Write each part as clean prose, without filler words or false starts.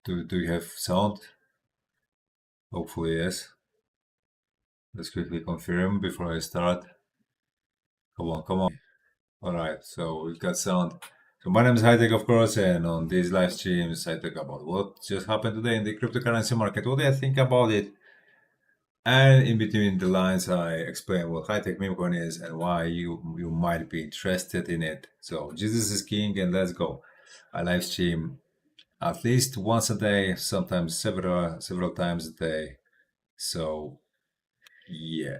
Do you have sound? Hopefully, yes. Let's quickly confirm before I start. Come on, come on. All right, so we've got sound. So my name is Hightech, of course, and on these live streams, I talk about what just happened today in the cryptocurrency market, what do I think about it, and in between the lines, I explain what Hightech meme coin is and why you might be interested in it. So Jesus is king, and let's go. I live stream at least once a day, sometimes several times a day. So yeah,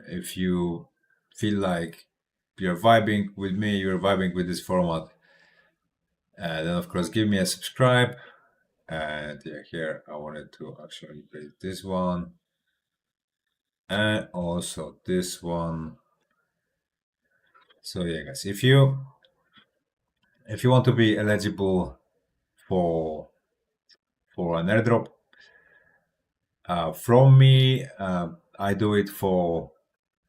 if you feel like you're vibing with me, you're vibing with this format, then of course give me a subscribe. And yeah, here I wanted to actually create this one and also this one. So yeah, guys, if you want to be eligible for an airdrop from me, I do it for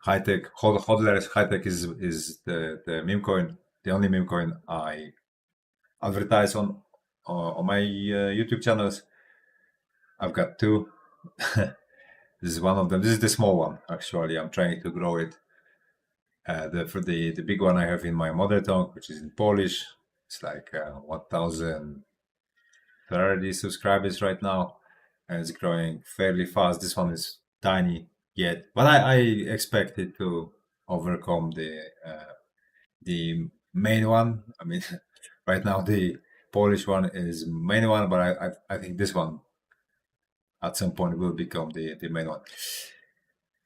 Hightech hodlers. Hightech is the meme coin, the only meme coin I advertise on my YouTube channels. I've got two. This is one of them. This is the small one. Actually, I'm trying to grow it. For the big one I have in my mother tongue, which is in Polish. It's like 1,030 subscribers right now, and it's growing fairly fast. This one is tiny yet, but I expect it to overcome the main one. I mean, right now the Polish one is main one, but I think this one at some point will become the main one.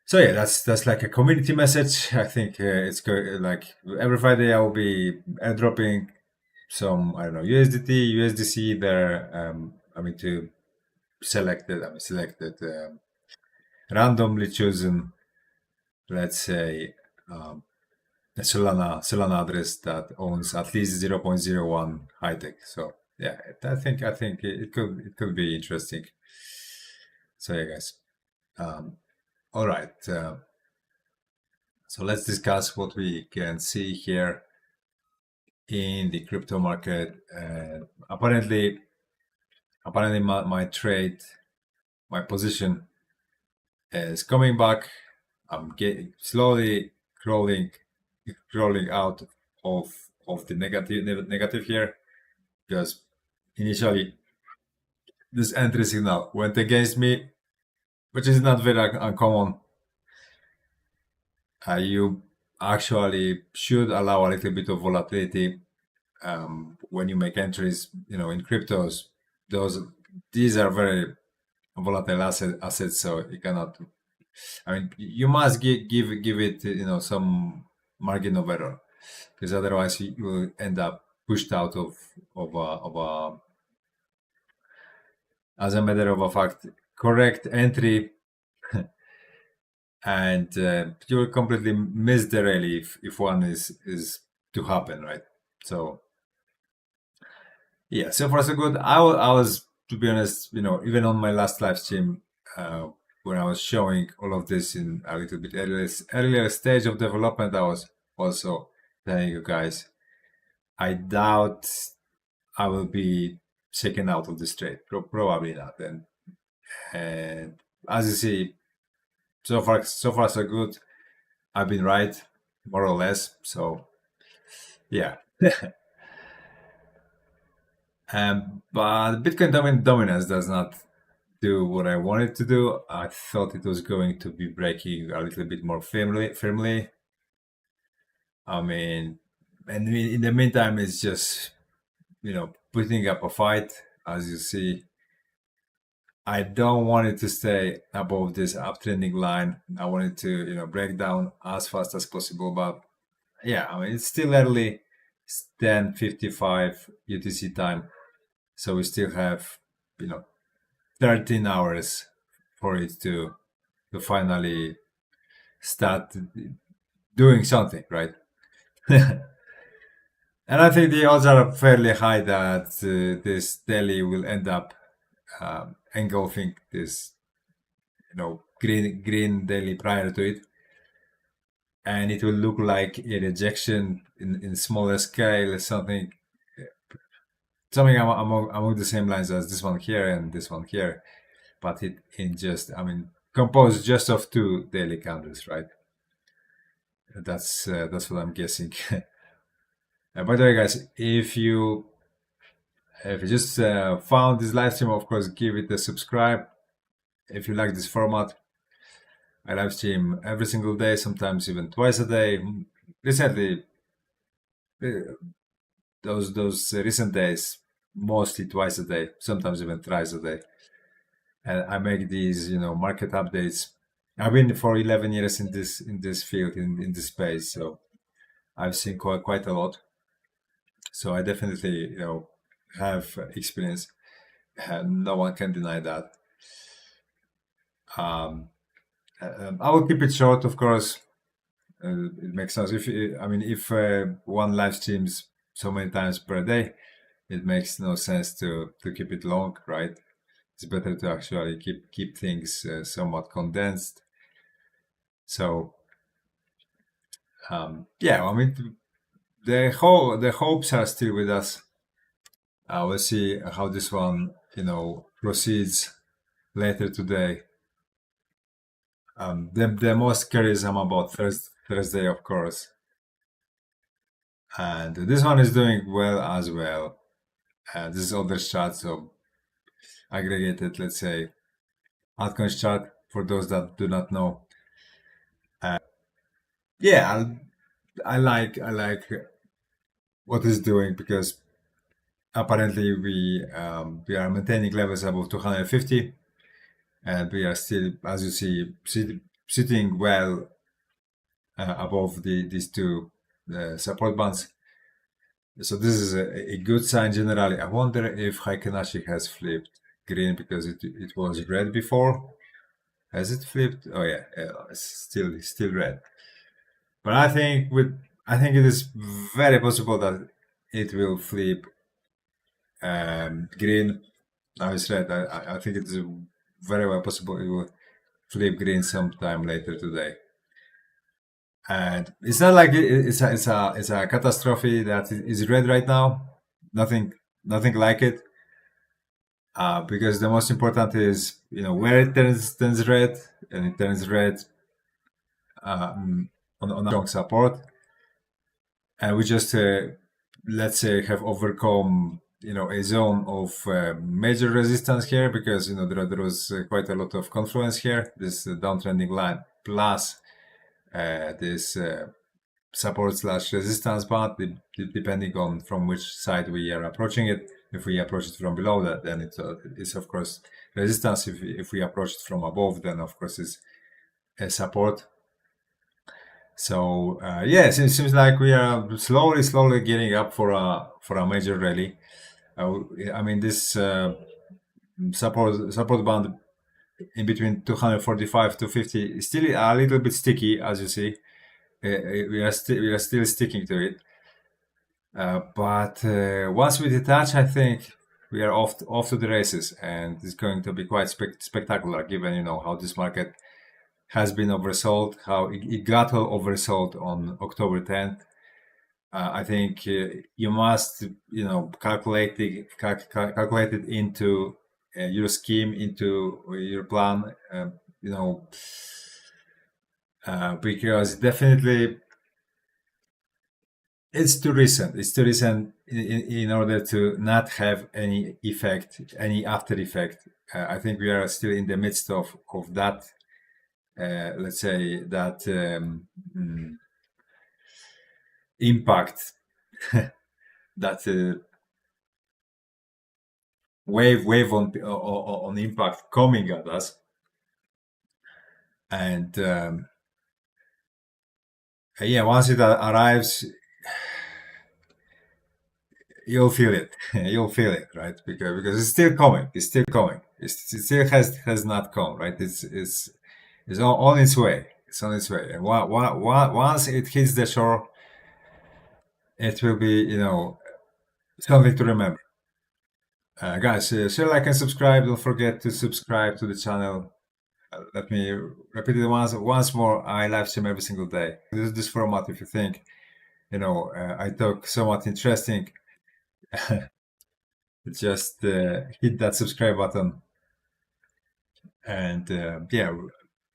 So yeah, that's like a community message. I think it's like every Friday I will be airdropping some, I don't know, USDT, USDC there. I mean to selected randomly chosen, let's say, a Solana address that owns at least 0.01 Hightech. So yeah, I think it could be interesting. So yeah, guys. All right. So let's discuss what we can see here in the crypto market. Apparently, my trade, my position is coming back. I'm getting slowly crawling out of the negative here, because initially this entry signal went against me, which is not very uncommon. You actually should allow a little bit of volatility when you make entries. In cryptos, those these are very volatile assets, so you cannot. I mean, you must give it some margin of error, because otherwise you will end up pushed out of a as a matter of a fact correct entry, and you will completely miss the rally if one is to happen, right? So yeah, so far so good. I was, to be honest, even on my last live stream, when I was showing all of this in a little bit earlier stage of development, I was also telling you guys, I doubt I will be shaken out of this trade. Probably not. And as you see, so far so good. I've been right, more or less. So yeah. But Bitcoin dominance does not do what I wanted to do. I thought it was going to be breaking a little bit more firmly. I mean, and in the meantime, it's just putting up a fight. As you see, I don't want it to stay above this uptrending line. I want it to break down as fast as possible. But yeah, I mean, it's still early. It's 10:55 UTC time, so we still have 13 hours for it to finally start doing something, right? And I think the odds are fairly high that this daily will end up engulfing this, green daily prior to it, and it will look like a rejection in smaller scale, something something among the same lines as this one here and this one here, but it in just, I mean, composed just of two daily candles, right? That's what I'm guessing. By the way, guys, if you just found this live stream, of course, give it a subscribe. If you like this format, I live stream every single day, sometimes even twice a day. Recently, those recent days, mostly twice a day, sometimes even thrice a day. And I make these, market updates. I've been for 11 years in this field, in this space, so I've seen quite a lot. So I definitely, have experience. No one can deny that. I will keep it short, of course. It makes sense. If one live streams so many times per day, it makes no sense to keep it long, right? It's better to actually keep things somewhat condensed. So, the hopes are still with us. We'll see how this one, proceeds later today. The most curious I'm about Thursday, of course. And this one is doing well as well. This is other chart, so aggregated, let's say, altcoins chart for those that do not know. Yeah, I like what it's doing because apparently we are maintaining levels above 250, and we are still, as you see, sitting well above these two support bands. So this is a good sign generally. I wonder if Heiken has flipped green because it was red before. Has it flipped? Oh yeah, it's still red. But I think it is very possible that it will flip green. Now it's red. I think it is very well possible it will flip green sometime later today. And it's not like it's a catastrophe that is red right now. Nothing like it. Because the most important is where it turns red, and it turns red on a strong support, and we just let's say have overcome a zone of major resistance here, because there was quite a lot of confluence here, this downtrending line plus this support slash resistance band, depending on from which side we are approaching it. If we approach it from below that, then it's of course resistance. If we approach it from above, then of course it's a support. So it seems like we are slowly getting up for a major rally. This support band in between 245 to 50 is still a little bit sticky, as you see. We are still sticking to it. But once we detach, I think we are off to the races, and it's going to be quite spectacular, given how this market has been oversold, how it got oversold on October 10th. I think you must calculate it into your scheme, into your plan, because definitely it's too recent. It's too recent in order to not have any effect, any after effect. I think we are still in the midst of that. Let's say that impact, that wave on impact coming at us, and once it arrives, you'll feel it. You'll feel it, right? Because it's still coming. It still has not come, right? It's on its way. It's on its way. And once it hits the shore, it will be something to remember. Guys, share, like, and subscribe. Don't forget to subscribe to the channel. Let me repeat it once more. I live stream every single day. This format, if you think I talk somewhat interesting, just hit that subscribe button. And yeah,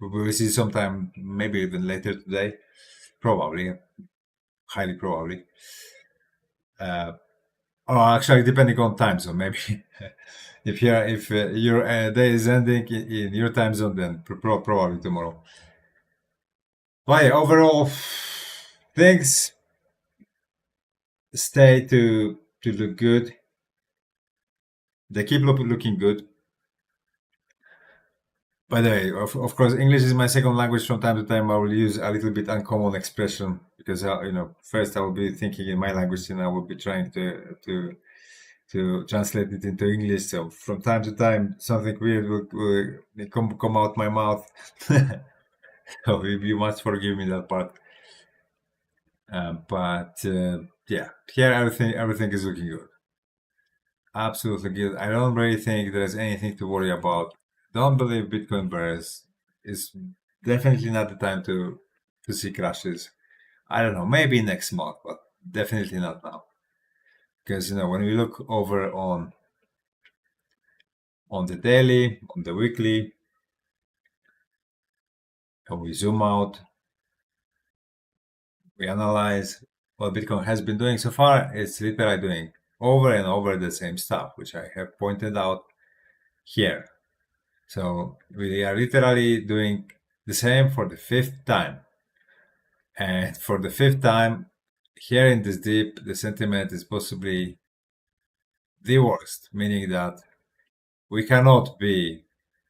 we will see sometime, maybe even later today, probably, highly probably. Or actually, depending on time zone, maybe. If your day is ending in your time zone, then probably tomorrow. But yeah, overall, things stay to look good. They keep looking good. By the way, of course, English is my second language. From time to time, I will use a little bit uncommon expression because first I will be thinking in my language, and I will be trying to translate it into English. So from time to time, something weird will come out my mouth. So you must forgive me that part. But yeah, here everything is looking good. Absolutely good. I don't really think there's anything to worry about. Don't believe Bitcoin bears. It's definitely not the time to see crashes. I don't know, maybe next month, but definitely not now. Because when we look over on the daily, on the weekly, and we zoom out, we analyze what Bitcoin has been doing so far. It's literally doing over and over the same stuff, which I have pointed out here. So we are literally doing the same for the 5th time. And for the 5th time, here in this dip, the sentiment is possibly the worst, meaning that we cannot be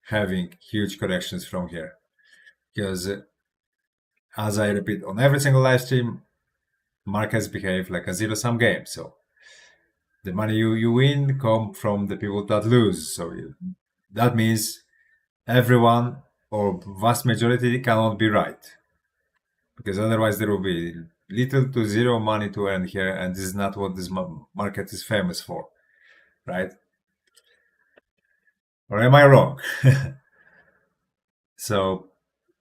having huge corrections from here. Because as I repeat on every single live stream, markets behave like a zero-sum game. So the money you win come from the people that lose. So that means everyone or vast majority cannot be right, because otherwise there will be little to zero money to earn here, and this is not what this market is famous for, right? Or am I wrong? So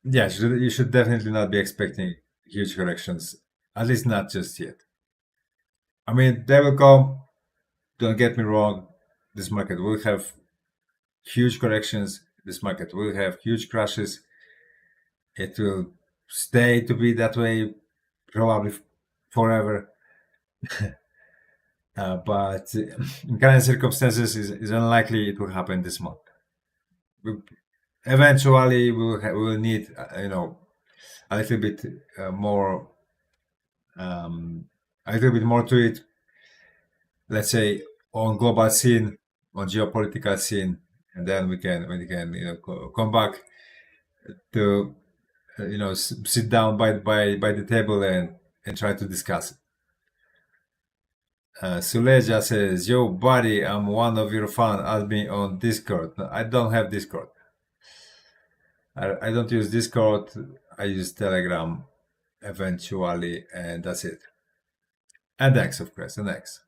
yeah, you should definitely not be expecting huge corrections, at least not just yet. I mean, they will come, don't get me wrong, this market will have huge corrections, this market will have huge crashes. It will stay to be that way probably forever. But in current circumstances, is unlikely it will happen this month. Eventually, we will need a little bit more, a little bit more to it. Let's say on global scene, on geopolitical scene, and then we can come back to sit down by the table and try to discuss it. Suleja says, "Yo, buddy, I'm one of your fans. Add me on Discord." No, I don't have Discord. I don't use Discord. I use Telegram eventually, and that's it. And X, of course, and X.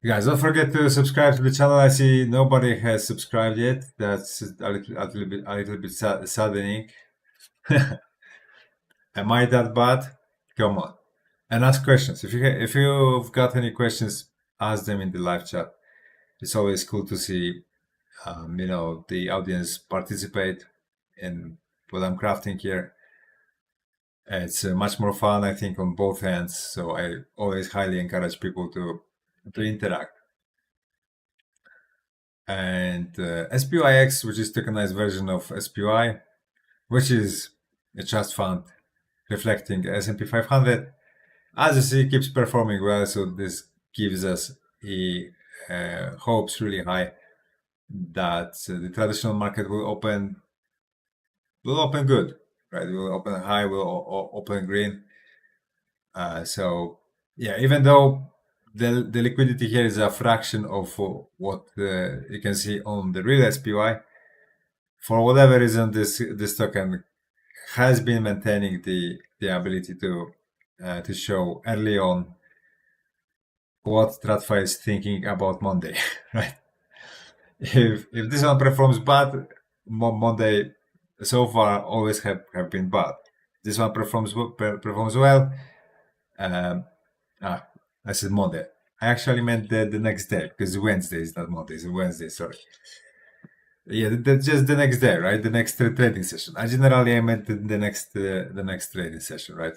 You guys, don't forget to subscribe to the channel. I see nobody has subscribed yet. That's a little bit saddening. Am I that bad? Come on. And ask questions. If you've got any questions, ask them in the live chat. It's always cool to see, the audience participate in what I'm crafting here. It's much more fun, I think, on both ends. So I always highly encourage people to interact. And SPYX, which is tokenized version of SPY, which is a trust fund reflecting S&P 500. As you see, keeps performing well, so this gives us hopes really high that the traditional market will open good, right? Will open high, will open green. So yeah, even though the liquidity here is a fraction of what you can see on the real SPY, for whatever reason, this token has been maintaining the ability to show early on what TradFi is thinking about Monday, right? If this one performs bad, Monday so far always have been bad. This one performs well. I said Monday. I actually meant the next day because Wednesday is not Monday, it's Wednesday. Sorry. Yeah, that's just the next day, right? The next trading session. I meant the next trading session, right?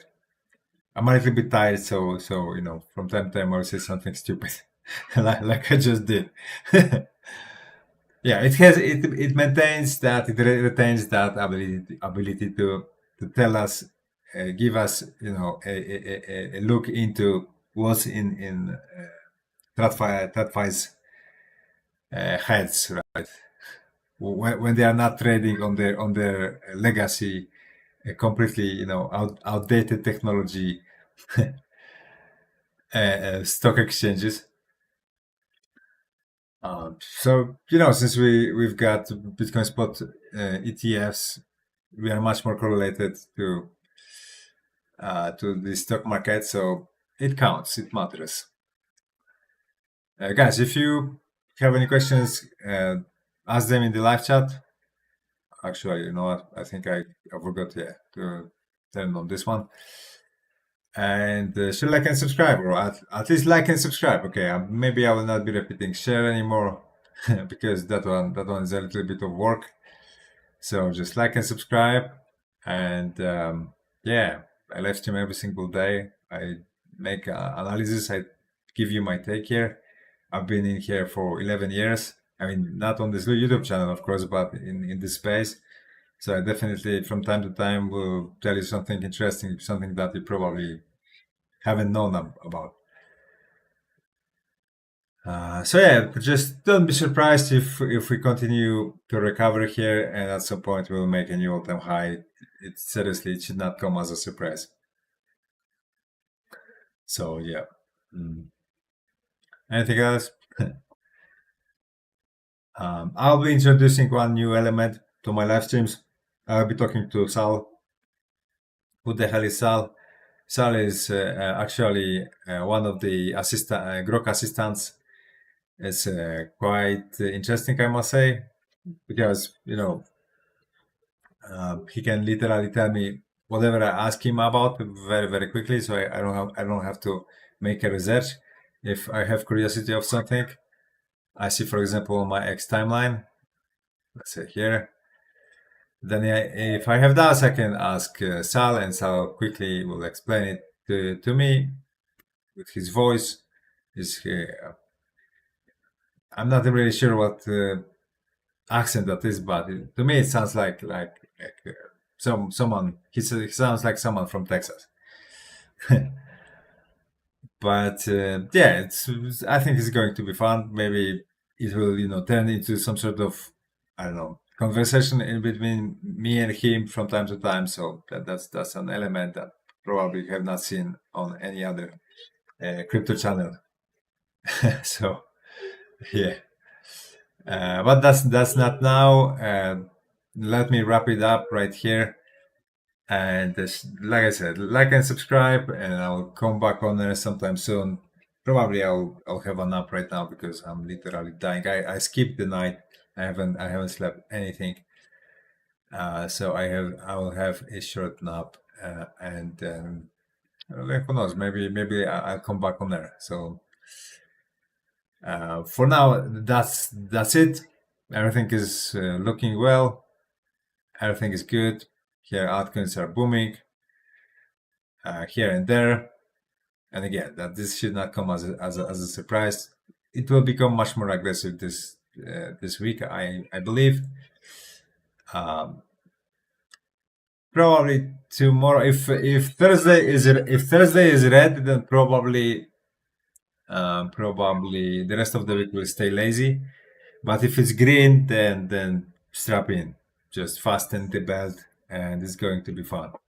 I'm a little bit tired, so from time to time I'll say something stupid, like I just did. Yeah, it maintains that retains that ability to tell us, give us a look into what's in TradFi's heads, right? When they are not trading on their legacy, completely outdated technology stock exchanges. So since we've got Bitcoin spot ETFs, we are much more correlated to the stock market, so it counts, it matters. Guys, if you have any questions, ask them in the live chat. Actually, you know what? I think I forgot to turn on this one. And should like and subscribe, or at least like and subscribe. Okay, maybe I will not be repeating share anymore because that one is a little bit of work. So just like and subscribe, and yeah, I live stream every single day. I make analysis. I give you my take here. I've been in here for 11 years. I mean, not on this YouTube channel, of course, but in this space. So I definitely, from time to time, will tell you something interesting, something that you probably haven't known about. So yeah, just don't be surprised if we continue to recover here, and at some point we'll make a new all-time high. It should not come as a surprise. So yeah. Anything else? I'll be introducing one new element to my live streams. I'll be talking to Sal. Who the hell is Sal? Sal is actually one of the Grok assistants. It's quite interesting, I must say, because he can literally tell me whatever I ask him about very, very quickly. So I don't have to make a research. If I have curiosity of something, I see, for example, on my X timeline, let's say here, then if I have doubts, I can ask Sal, and Sal quickly will explain it to me with his voice. I'm not really sure what accent that is, but to me it sounds like someone. He sounds like someone from Texas. But yeah, I think it's going to be fun. Maybe it will turn into some sort of, I don't know, conversation in between me and him from time to time. So that's an element that probably you have not seen on any other crypto channel. So yeah, but that's not now. Let me wrap it up right here. And like I said, like and subscribe, and I'll come back on there sometime soon. Probably I'll have a nap right now because I'm literally dying. I skipped the night. I haven't slept anything. So I will have a short nap, and who knows? Maybe I'll come back on there. So for now, that's it. Everything is looking well. Everything is good. Here, altcoins are booming here and there. And again, that this should not come as a surprise. It will become much more aggressive this week, I believe. Probably tomorrow. If Thursday is red, then probably the rest of the week will stay lazy. But if it's green, then strap in, just fasten the belt, and it's going to be fun.